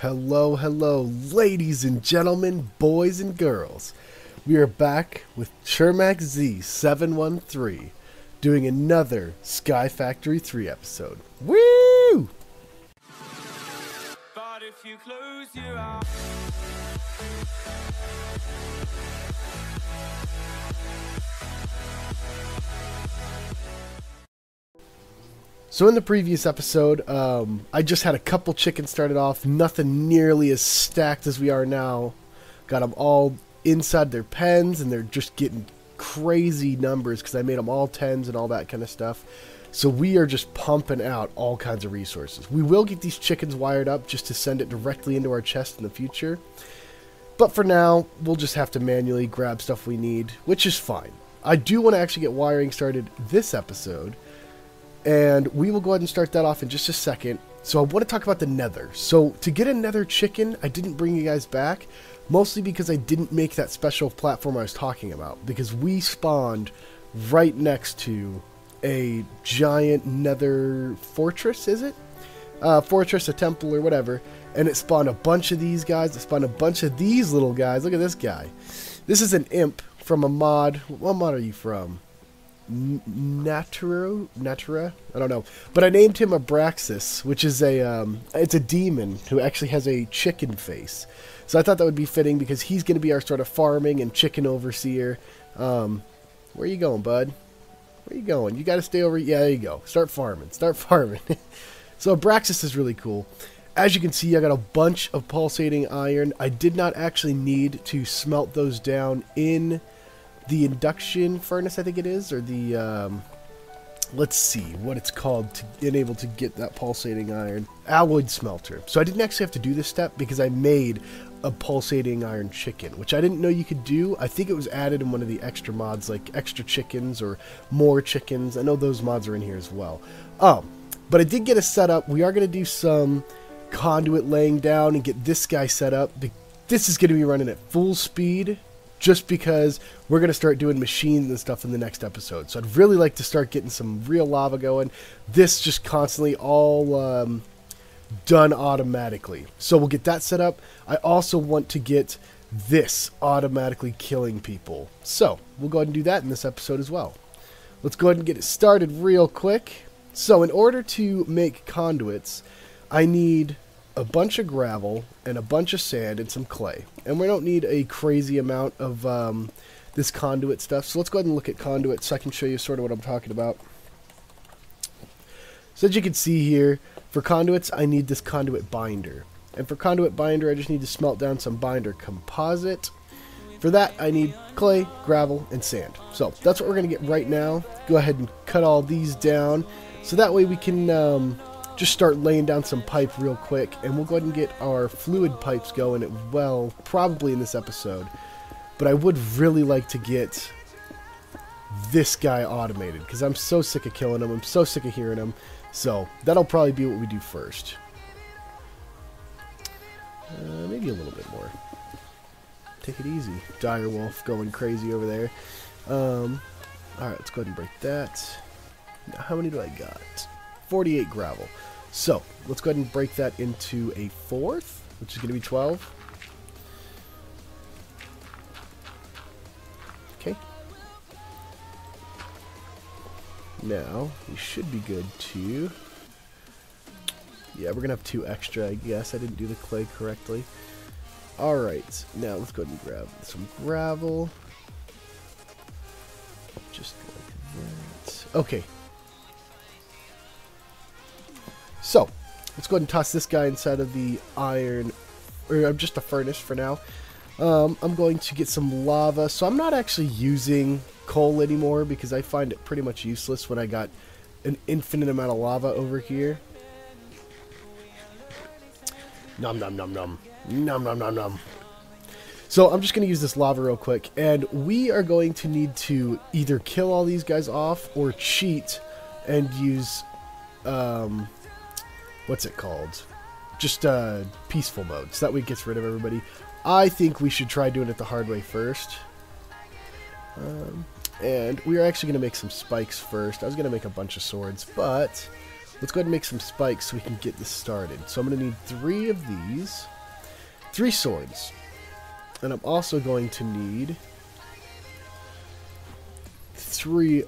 Hello, hello, ladies and gentlemen, boys and girls. We are back with Chermak Z-713, doing another Sky Factory 3 episode. Woo! But if you close your eyes... So in the previous episode, I just had a couple chickens started off, nothing nearly as stacked as we are now. Got them all inside their pens, and they're just getting crazy numbers because I made them all 10s and all that kind of stuff. So we are just pumping out all kinds of resources. We will get these chickens wired up just to send it directly into our chest in the future. But for now, we'll just have to manually grab stuff we need, which is fine. I do want to actually get wiring started this episode, and we will go ahead and start that off in just a second. So I want to talk about the nether. So to get a nether chicken, I didn't bring you guys back, mostly because I didn't make that special platform I was talking about, because we spawned right next to a giant nether fortress, is it? Fortress, a temple, or whatever, and it spawned a bunch of these guys. It spawned a bunch of these little guys. Look at this guy. This is an imp from a mod. What mod are you from? Natura? I don't know. But I named him Abraxas, which is it's a demon who actually has a chicken face. So I thought that would be fitting because he's going to be our sort of farming and chicken overseer. Where are you going, bud? Where are you going? You got to stay over. Yeah, there you go. Start farming. Start farming. So Abraxas is really cool. As you can see, I got a bunch of pulsating iron. I did not actually need to smelt those down in the induction furnace, I think it is, or the, let's see what it's called to enable to get that pulsating iron. Alloyed smelter. So I didn't actually have to do this step because I made a pulsating iron chicken, which I didn't know you could do. I think it was added in one of the extra mods, like extra chickens or more chickens. I know those mods are in here as well. But I did get a setup. We are going to do some conduit laying down and get this guy set up. This is going to be running at full speed, just because we're going to start doing machines and stuff in the next episode. So I'd really like to start getting some real lava going. This just constantly all done automatically. So we'll get that set up. I also want to get this automatically killing people. So we'll go ahead and do that in this episode as well. Let's go ahead and get it started real quick. So in order to make conduits, I need a bunch of gravel and a bunch of sand and some clay, and we don't need a crazy amount of this conduit stuff. So let's go ahead and look at conduit so I can show you sort of what I'm talking about. So as you can see here, for conduits I need this conduit binder, and for conduit binder I just need to smelt down some binder composite. For that I need clay, gravel, and sand. So that's what we're going to get right now. Go ahead and cut all these down so that way we can just start laying down some pipe real quick, and we'll go ahead and get our fluid pipes going as well, probably in this episode. But I would really like to get this guy automated, because I'm so sick of killing him. I'm so sick of hearing him. So that'll probably be what we do first. Maybe a little bit more. Take it easy. Direwolf going crazy over there. Alright, let's go ahead and break that. Now, how many do I got? 48 gravel. So let's go ahead and break that into a fourth, which is going to be 12. Okay. Now we should be good to... Yeah, we're going to have 2 extra, I guess. I didn't do the clay correctly. Alright, now let's go ahead and grab some gravel. Just like that. Okay. So, let's go ahead and toss this guy inside of the iron, or just a furnace for now. I'm going to get some lava. So I'm not actually using coal anymore because I find it pretty much useless when I got an infinite amount of lava over here. Nom nom nom nom. Nom nom nom nom. So I'm just going to use this lava real quick, and we are going to need to either kill all these guys off or cheat and use... what's it called? Just peaceful mode, so that way it gets rid of everybody. I think we should try doing it the hard way first. And we are actually going to make some spikes first. I was going to make a bunch of swords, but let's go ahead and make some spikes so we can get this started. So I'm going to need 3 of these. 3 swords. And I'm also going to need 3...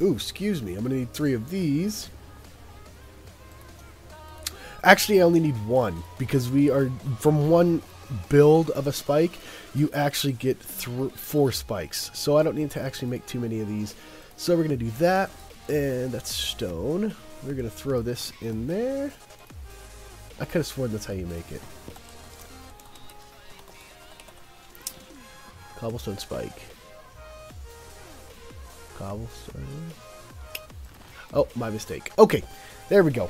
excuse me. I'm going to need 3 of these. Actually, I only need 1, because we are... From one build of a spike, you actually get 4 spikes. So I don't need to actually make too many of these. So we're going to do that. And that's stone. We're going to throw this in there. I could have sworn that's how you make it. Cobblestone spike. Cobblestone. Oh, my mistake. Okay, there we go.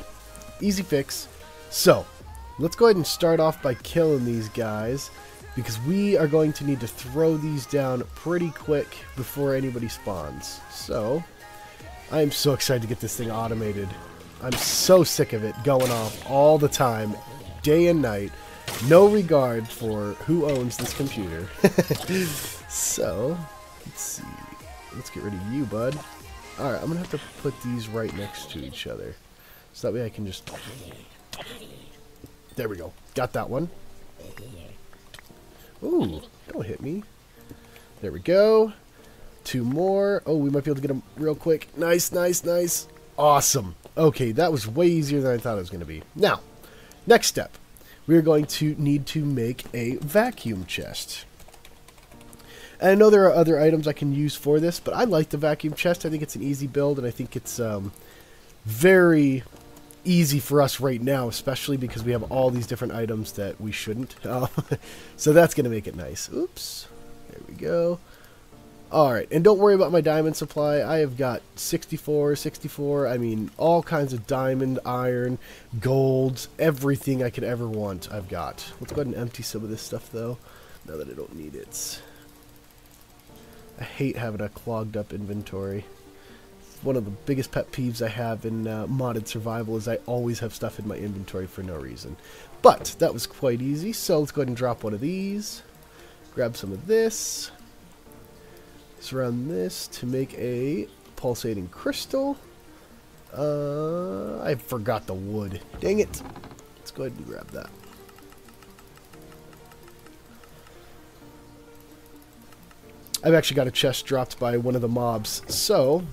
Easy fix. So, let's go ahead and start off by killing these guys, because we are going to need to throw these down pretty quick before anybody spawns. So, I am so excited to get this thing automated. I'm so sick of it going off all the time, day and night. No regard for who owns this computer. So, let's see. Let's get rid of you, bud. Alright, I'm going to have to put these right next to each other. So that way I can just... There we go. Got that one. Ooh, don't hit me. There we go. 2 more. Oh, we might be able to get them real quick. Nice, nice, nice. Awesome. Okay, that was way easier than I thought it was going to be. Now, next step. We are going to need to make a vacuum chest. And I know there are other items I can use for this, but I like the vacuum chest. I think it's an easy build, and I think it's very easy for us right now, especially because we have all these different items that we shouldn't. So that's going to make it nice. Oops. There we go. Alright, and don't worry about my diamond supply. I have got 64, I mean, all kinds of diamond, iron, gold, everything I could ever want I've got. Let's go ahead and empty some of this stuff, though, now that I don't need it. I hate having a clogged up inventory. One of the biggest pet peeves I have in modded survival is I always have stuff in my inventory for no reason. But that was quite easy, so let's go ahead and drop one of these. Grab some of this. Surround this to make a pulsating crystal. I forgot the wood. Dang it. Let's go ahead and grab that. I've actually got a chest dropped by one of the mobs, so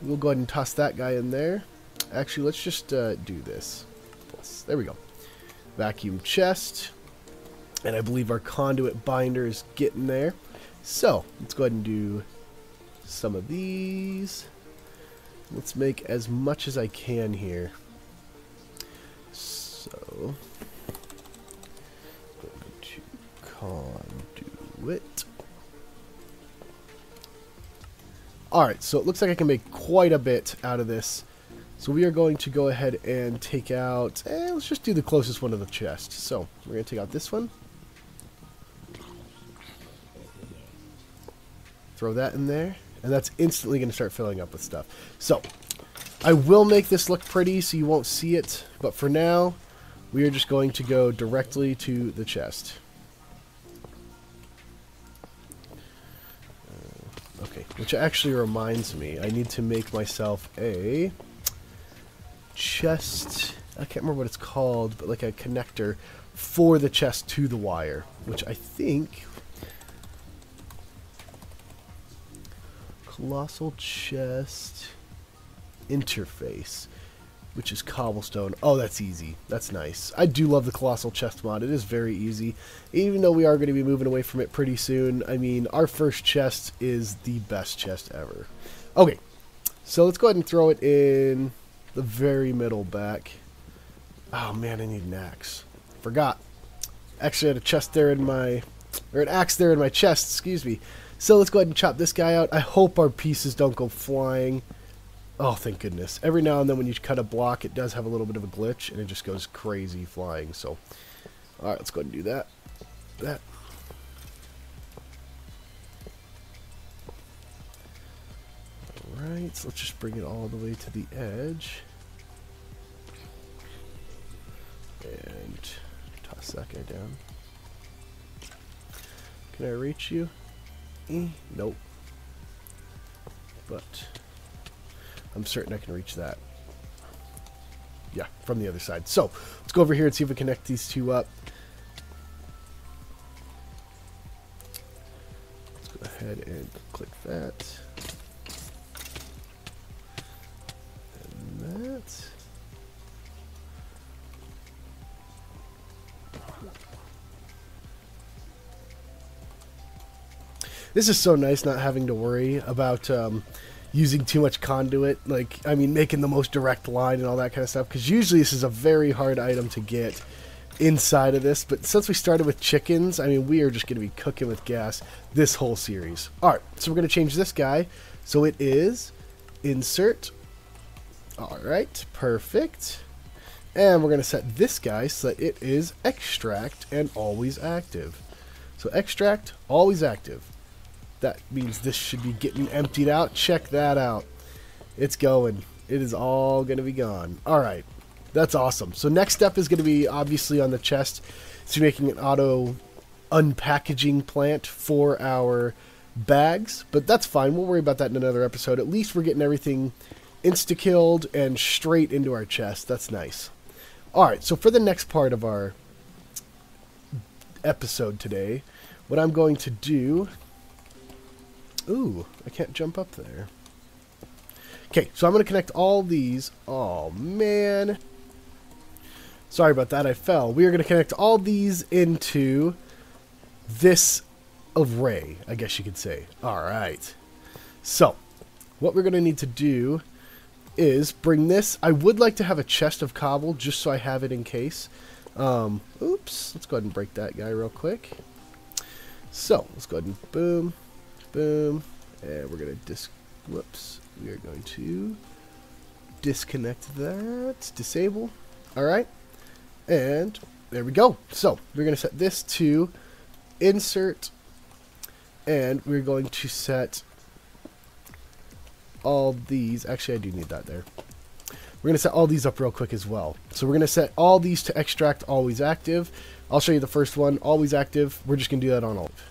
we'll go ahead and toss that guy in there. Actually, let's just do this. There we go. Vacuum chest. And I believe our conduit binder is getting there. So, let's go ahead and do some of these. Let's make as much as I can here. So, go to conduit. Alright, so it looks like I can make quite a bit out of this. So we are going to go ahead and take out... let's just do the closest one to the chest. So, we're going to take out this one. Throw that in there. And that's instantly going to start filling up with stuff. So, I will make this look pretty so you won't see it. But for now, we are just going to go directly to the chest. Okay, which actually reminds me, I need to make myself a chest. I can't remember what it's called, but like a connector for the chest to the wire, which I think... Colossal chest interface, which is cobblestone. Oh, that's easy. That's nice. I do love the colossal chest mod. It is very easy. Even though we are going to be moving away from it pretty soon, I mean, our first chest is the best chest ever. Okay, so let's go ahead and throw it in the very middle back. Oh man, I need an axe. Forgot. Actually, I had a chest there in my, or an axe there in my chest, excuse me. So let's go ahead and chop this guy out. I hope our pieces don't go flying. Oh, thank goodness. Every now and then when you cut a block, it does have a little bit of a glitch, and it just goes crazy flying. So, alright, let's go ahead and do that. Alright, so let's just bring it all the way to the edge. And toss that guy down. Can I reach you? Nope. But I'm certain I can reach that. Yeah, from the other side. So let's go over here and see if we connect these two up. Let's go ahead and click that. And that. This is so nice not having to worry about using too much conduit. Like, I mean, making the most direct line and all that kind of stuff. Because usually this is a very hard item to get inside of this. But since we started with chickens, I mean, we are just going to be cooking with gas this whole series. Alright, so we're going to change this guy. So it is insert. Alright, perfect. And we're going to set this guy so that it is extract and always active. So extract, always active. That means this should be getting emptied out. Check that out. It's going. It is all going to be gone. Alright. That's awesome. So next step is going to be obviously on the chest. So making an auto unpackaging plant for our bags. But that's fine. We'll worry about that in another episode. At least we're getting everything insta-killed and straight into our chest. That's nice. Alright. So for the next part of our episode today, what I'm going to do... Ooh, I can't jump up there. Okay, so I'm going to connect all these. Oh, man. Sorry about that, I fell. We are going to connect all these into this array, I guess you could say. Alright. So, what we're going to need to do is bring this. I would like to have a chest of cobble, just so I have it in case. Oops. Let's go ahead and break that guy real quick. So, let's go ahead and boom. Boom, and we're going to we are going to disconnect that, disable, alright, and there we go. So, we're going to set this to insert, and we're going to set all these, actually I do need that there. We're going to set all these up real quick as well. So we're going to set all these to extract always active. I'll show you the first one, always active. We're just going to do that on all of.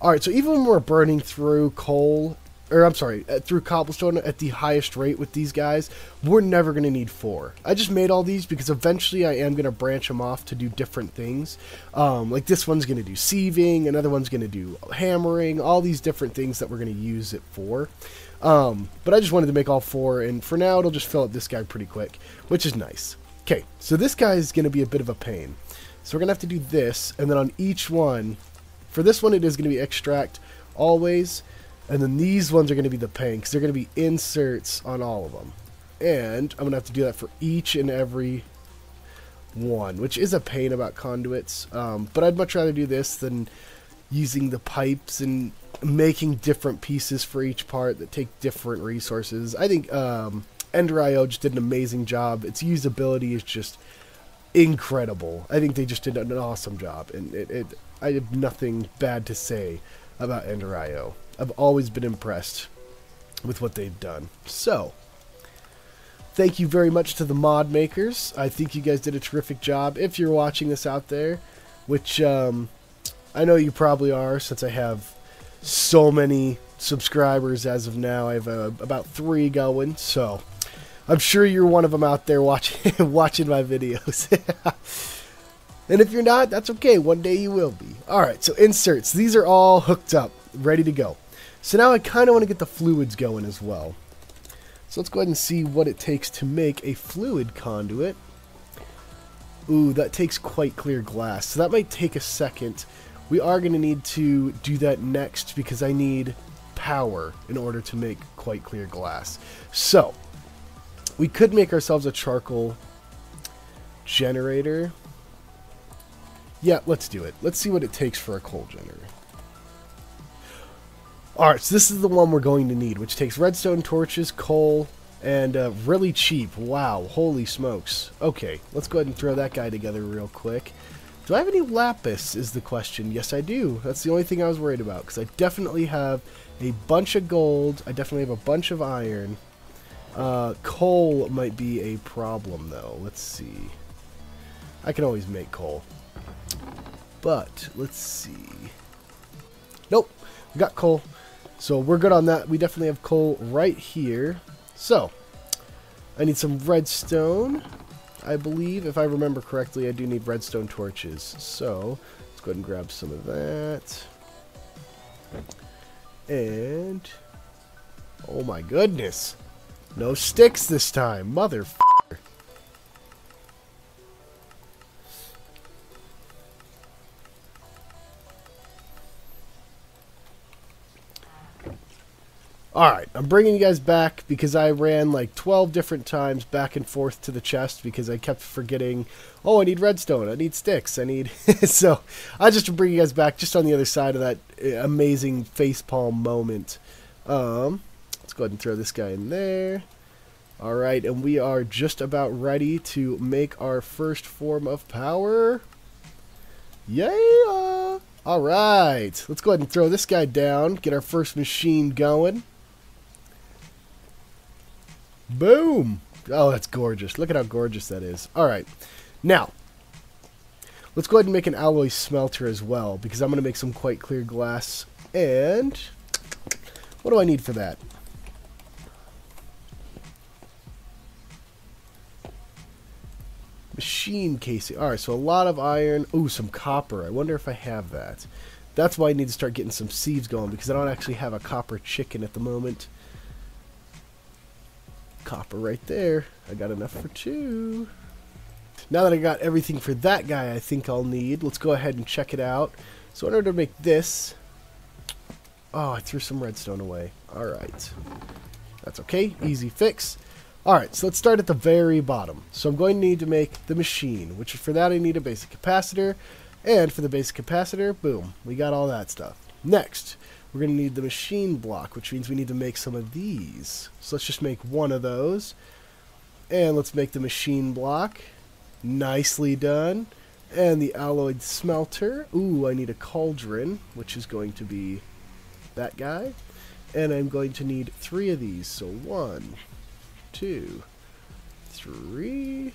Alright, so even when we're burning through coal, or I'm sorry, through cobblestone at the highest rate with these guys, we're never going to need 4. I just made all these because eventually I am going to branch them off to do different things. Like this one's going to do sieving, another one's going to do hammering, all these different things that we're going to use it for. But I just wanted to make all 4, and for now it'll just fill up this guy pretty quick, which is nice. Okay, so this guy is going to be a bit of a pain. So we're going to have to do this, and then on each one... For this one, it is going to be extract always, and then these ones are going to be the pain, because they're going to be inserts on all of them. And I'm going to have to do that for each and every one, which is a pain about conduits. But I'd much rather do this than using the pipes and making different pieces for each part that take different resources. I think Ender.io just did an amazing job. Its usability is just incredible. I think they just did an awesome job, and I have nothing bad to say about Ender.io. I've always been impressed with what they've done. So, thank you very much to the mod makers. I think you guys did a terrific job. If you're watching this out there, which I know you probably are, since I have so many subscribers as of now. I have about 3 going, so I'm sure you're one of them out there watching watching my videos. And if you're not, that's okay. One day you will be. Alright, so inserts. These are all hooked up, ready to go. So now I kind of want to get the fluids going as well. So let's go ahead and see what it takes to make a fluid conduit. Ooh, that takes quite clear glass. So that might take a second. We are going to need to do that next because I need power in order to make quite clear glass. So, we could make ourselves a charcoal generator. Yeah, let's do it. Let's see what it takes for a coal generator. Alright, so this is the one we're going to need, which takes redstone, torches, coal, and really cheap. Wow, holy smokes. Okay, let's go ahead and throw that guy together real quick. Do I have any lapis is the question. Yes, I do. That's the only thing I was worried about, because I definitely have a bunch of gold. I definitely have a bunch of iron. Coal might be a problem, though. Let's see. I can always make coal. But, let's see. Nope, we got coal. So we're good on that. We definitely have coal right here. So, I need some redstone. I believe. If I remember correctly, I do need redstone torches. So, let's go ahead and grab some of that. And... oh my goodness. No sticks this time. Motherfucker. Alright, I'm bringing you guys back because I ran like 12 different times back and forth to the chest because I kept forgetting, oh, I need redstone, I need sticks, I need... So, I just bring you guys back just on the other side of that amazing facepalm moment. Let's go ahead and throw this guy in there. Alright, and we are just about ready to make our first form of power. Yeah! Alright, let's go ahead and throw this guy down, get our first machine going. Boom! Oh, that's gorgeous. Look at how gorgeous that is. Alright, now, let's go ahead and make an alloy smelter as well, because I'm going to make some quite clear glass. And, what do I need for that? Machine casing. Alright, so a lot of iron. Ooh, some copper. I wonder if I have that. That's why I need to start getting some sieves going, because I don't actually have a copper chicken at the moment. Copper right there. I got enough for 2. Now that I got everything for that guy I think I'll need, let's go ahead and check it out. So in order to make this... oh, I threw some redstone away. Alright. That's okay. Easy fix. Alright, so let's start at the very bottom. So I'm going to need to make the machine, which for that I need a basic capacitor. And for the basic capacitor, boom, we got all that stuff. Next, we're going to need the machine block, which means we need to make some of these. So let's just make one of those. And let's make the machine block. Nicely done. And the alloyed smelter. Ooh, I need a cauldron, which is going to be that guy. And I'm going to need 3 of these. So 1, 2, 3.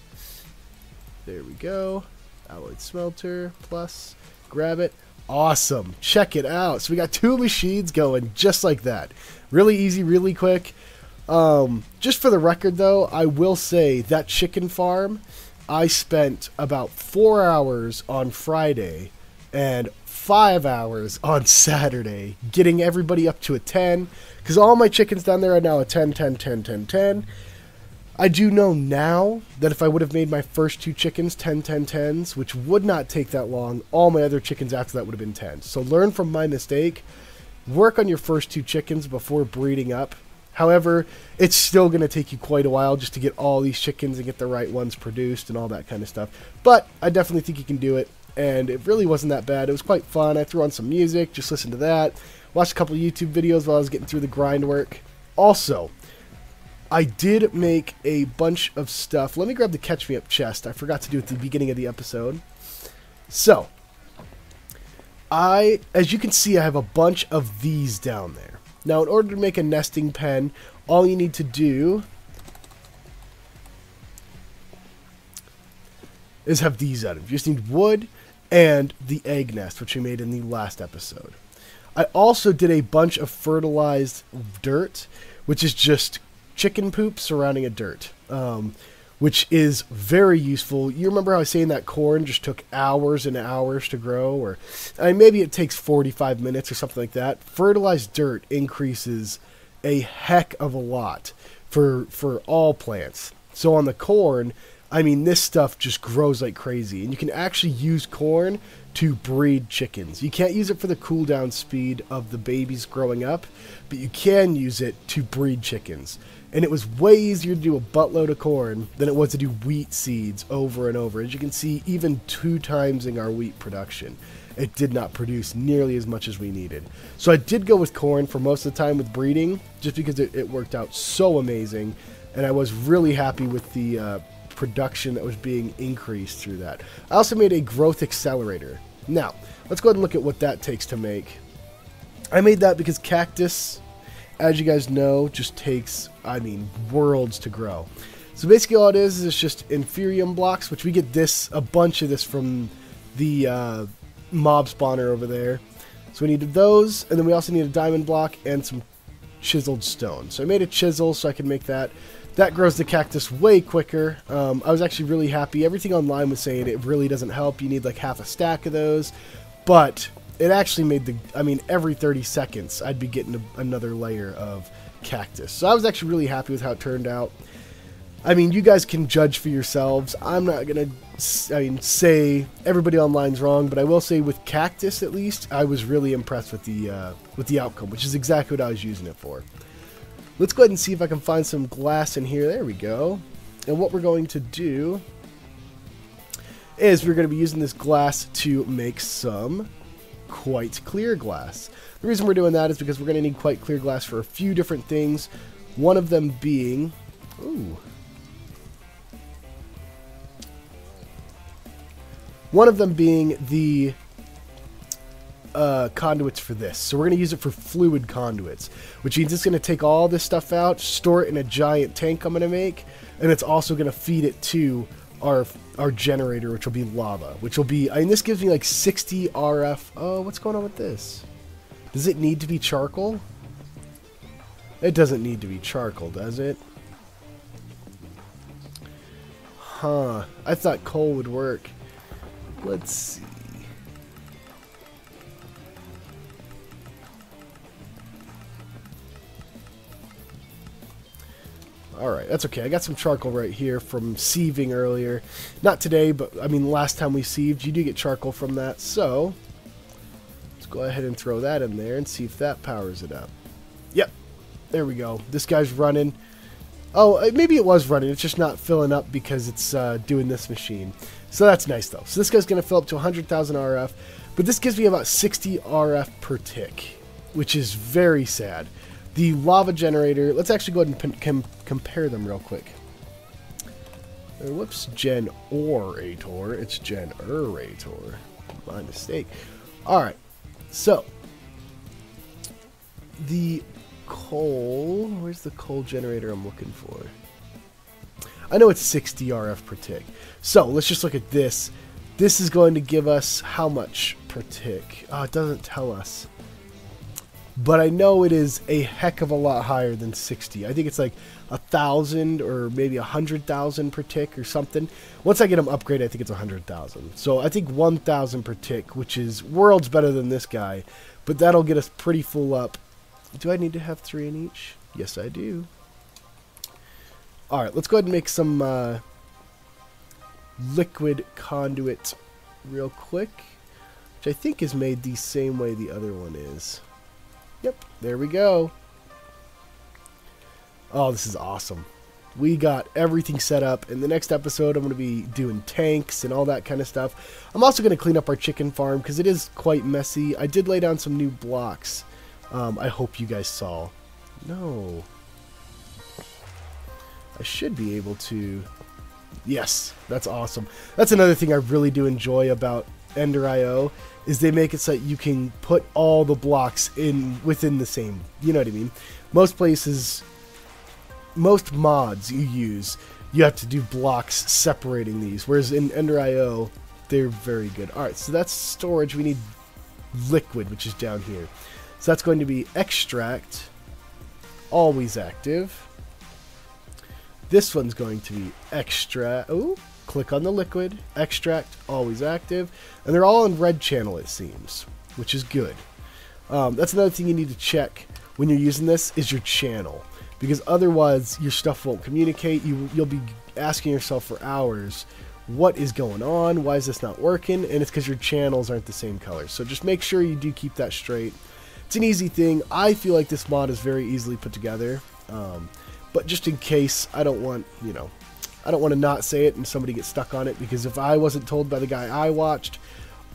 There we go. Alloyed smelter plus. Grab it. Awesome. Check it out. So we got 2 machines going just like that. Really easy, really quick. Just for the record though, I will say that chicken farm, I spent about 4 hours on Friday and 5 hours on Saturday getting everybody up to a 10. Because all my chickens down there are now a 10, 10, 10, 10, 10. I do know now that if I would have made my first 2 chickens 10, 10, 10s, which would not take that long, all my other chickens after that would have been 10s. So learn from my mistake. Work on your first 2 chickens before breeding up. However, it's still going to take you quite a while just to get all these chickens and get the right ones produced and all that kind of stuff. But I definitely think you can do it, and it really wasn't that bad. It was quite fun. I threw on some music, just listened to that. Watched a couple of YouTube videos while I was getting through the grind work. Also, I did make a bunch of stuff. Let me grab the Catch Me Up chest. I forgot to do it at the beginning of the episode. So, as you can see, I have a bunch of these down there. Now, in order to make a nesting pen, all you need to do is have these out. You just need wood and the egg nest, which we made in the last episode. I also did a bunch of fertilized dirt, which is just chicken poop surrounding a dirt, which is very useful. You remember how I was saying that corn just took hours and hours to grow? Or maybe it takes 45 minutes or something like that. Fertilized dirt increases a heck of a lot for all plants. So on the corn, I mean, this stuff just grows like crazy. And you can actually use corn to breed chickens. You can't use it for the cooldown speed of the babies growing up, but you can use it to breed chickens. And it was way easier to do a buttload of corn than it was to do wheat seeds over and over. As you can see, even 2 timesing our wheat production, it did not produce nearly as much as we needed. So I did go with corn for most of the time with breeding, just because it worked out so amazing. And I was really happy with the production that was being increased through that. I also made a growth accelerator. Now, let's go ahead and look at what that takes to make. I made that because cactus, as you guys know, just takes, I mean, worlds to grow. So basically all it is just inferium blocks, which we get a bunch of this from the mob spawner over there. So we needed those, and then we also need a diamond block and some chiseled stone. So I made a chisel so I can make that. That grows the cactus way quicker. I was actually really happy. Everything online was saying it really doesn't help. You need like half a stack of those. But it actually made the... I mean, every 30 seconds I'd be getting another layer of cactus. So I was actually really happy with how it turned out. I mean, you guys can judge for yourselves. I'm not going to say everybody online's wrong, but I will say with cactus at least, I was really impressed with the outcome, which is exactly what I was using it for. Let's go ahead and see if I can find some glass in here. There we go. And what we're going to do is we're going to be using this glass to make some quite clear glass. The reason we're doing that is because we're going to need quite clear glass for a few different things. One of them being... Ooh. One of them being the conduits for this. So we're going to use it for fluid conduits, which means it's going to take all this stuff out, store it in a giant tank I'm going to make, and it's also going to feed it to our generator, which will be lava, which will be... I mean, this gives me like 60 RF. Oh, what's going on with this? Does it need to be charcoal? It doesn't need to be charcoal, does it? Huh. I thought coal would work. Let's see. Alright, that's okay. I got some charcoal right here from sieving earlier. Not today, but I mean last time we sieved, you do get charcoal from that. So, let's go ahead and throw that in there and see if that powers it up. Yep, there we go. This guy's running. Oh, maybe it was running. It's just not filling up because it's doing this machine. So that's nice, though. So this guy's going to fill up to 100,000 RF. But this gives me about 60 RF per tick, which is very sad. The lava generator, let's actually go ahead and compare them real quick. Whoops, Generator. It's Generator. My mistake. Alright, so the coal, where's the coal generator I'm looking for? I know it's 60 RF per tick. So let's just look at this. This is going to give us how much per tick? Oh, it doesn't tell us. But I know it is a heck of a lot higher than 60. I think it's like 1,000 or maybe 100,000 per tick or something. Once I get them upgraded, I think it's 100,000. So I think 1,000 per tick, which is worlds better than this guy. But that'll get us pretty full up. Do I need to have 3 in each? Yes, I do. Alright, let's go ahead and make some liquid conduit real quick. Which I think is made the same way the other one is. Yep, there we go. Oh, this is awesome. We got everything set up. In the next episode, I'm going to be doing tanks and all that kind of stuff. I'm also going to clean up our chicken farm because it is quite messy. I did lay down some new blocks. I hope you guys saw. No. I should be able to... Yes, that's awesome. That's another thing I really do enjoy about Ender.io is they make it so that you can put all the blocks in within the same, you know what I mean? Most places, most mods you use, you have to do blocks separating these, whereas in Ender.io, they're very good. Alright, so that's storage. We need liquid, which is down here. So that's going to be extract, always active. This one's going to be extract. Oh, click on the liquid, extract, always active, and they're all on red channel, it seems, which is good. That's another thing you need to check when you're using this is your channel, because otherwise your stuff won't communicate. You'll be asking yourself for hours, what is going on? Why is this not working? And it's because your channels aren't the same color. So just make sure you do keep that straight. It's an easy thing. I feel like this mod is very easily put together, but just in case, I don't want, you know, I don't want to not say it and somebody get stuck on it, because if I wasn't told by the guy I watched,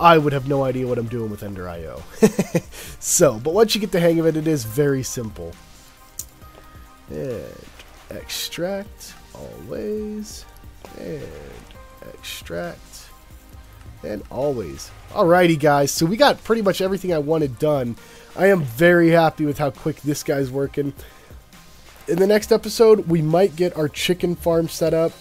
I would have no idea what I'm doing with Ender.io. So, but once you get the hang of it, it is very simple. And extract, always, and extract, and always. Alrighty guys, so we got pretty much everything I wanted done. I am very happy with how quick this guy's working. In the next episode, we might get our chicken farm set up.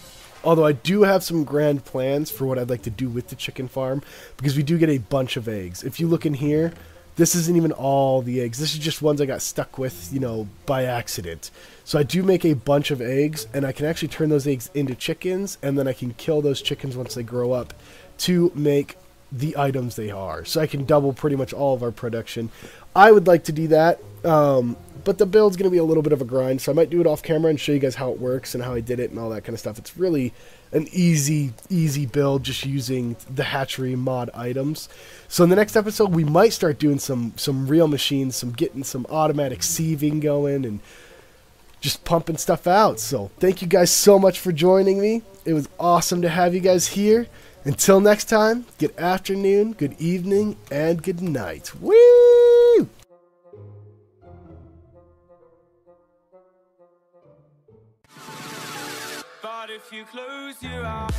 Although I do have some grand plans for what I'd like to do with the chicken farm, because we do get a bunch of eggs. If you look in here, this isn't even all the eggs. This is just ones I got stuck with, you know, by accident. So I do make a bunch of eggs, and I can actually turn those eggs into chickens, and then I can kill those chickens once they grow up to make the items they are. So I can double pretty much all of our production. I would like to do that, but the build's going to be a little bit of a grind, so I might do it off camera and show you guys how it works and how I did it and all that kind of stuff. It's really an easy build just using the hatchery mod items. So in the next episode, we might start doing some real machines, getting some automatic sieving going and just pumping stuff out. So thank you guys so much for joining me. It was awesome to have you guys here. Until next time, good afternoon, good evening, and good night. Woo! But if you close your eyes